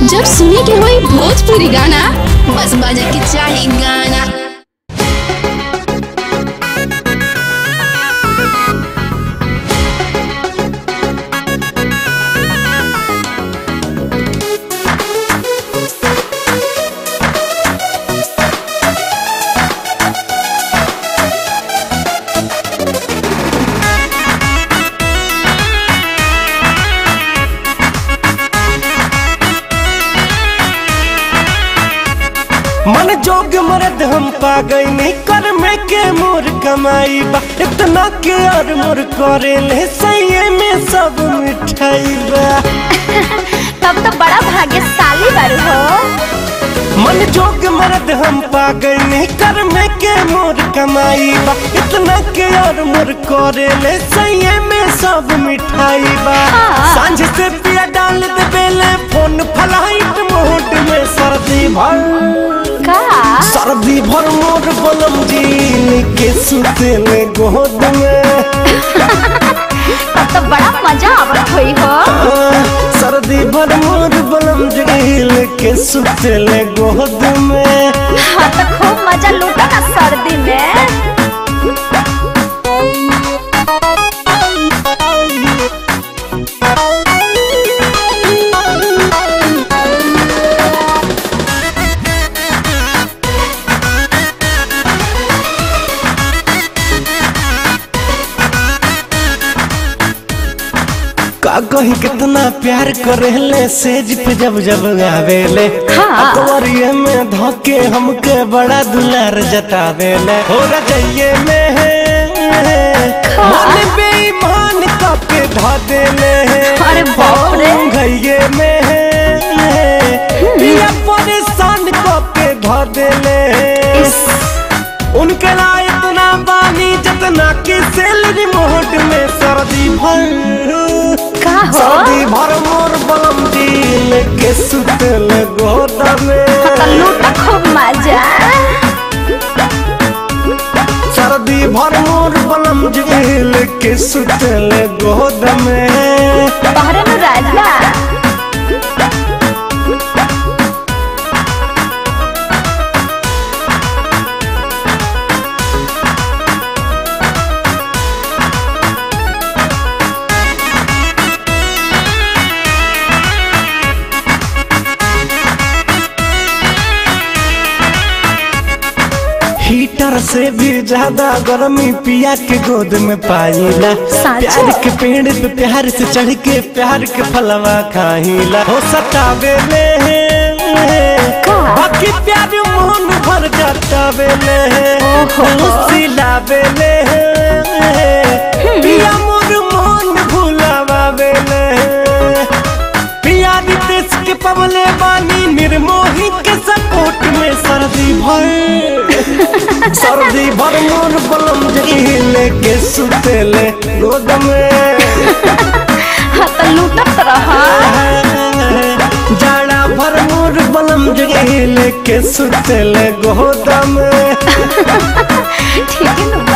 जब सुने के होई भोजपुरी गाना बस बजे के चाही गाना। मन जोग मरद हम पा गई नहीं कर में के मोर कमाई बा इतना के और मोर करे ले सही में सब मिठाई बा। तब तो बड़ा भाग्यशाली बारू हो। मन जोग मरद हम पा गई नहीं कर में के मोर कमाई बा इतना के और मोर करे ले सही में सब मिठाई बा। सांझ से पिया डाल दे बेले फोन फ्लाइट मोड में सर्दी भर मोर बलम जी के सुते में गोद में। तब तो बड़ा मजा आवत हुई हो। सर्दी भर मोर बलम जी के सुते ले गोद में। हाँ तो खूब मजा लूटा ना सर्दी में। का कहीं कितना प्यार करेले सेज पे जब जब आवेले। अकबरिये में धोके हमके बड़ा दुलार जतावेले। हो रजइये में मन बेईमान के धा देले। अरे बाप रे। घइये में पिया परेशान के धा देले। उनके लाए इतना बानी जितना की सैलरी मोहट में सर्दी भर मोर बलम दिल के सुतल गोद में। लूटा खूब मजा। सर्दी भर मोर बलम दिल के सुतल गोद में। तोहरे नु राजा हीटर से भी ज्यादा गर्मी पिया के गोद में पाईला। प्यार के पेड़ पे प्यार से चढ़ के प्यार के फलवा खाईला। हो सतावे ले बाकी प्यार मोहन भर जातावे ले। सिलावे ले पिया मोर मोहन भुलावे ले। पिया रितेश के पवले बानी निर्मोही के सपोर्ट में सर्दी भर मोर बलम जगीले के सुतेले गोद में। तो लूटत रहा। जाड़ा भर मोर बलम जगीले के सुतेले गोद में। ठीक है ना।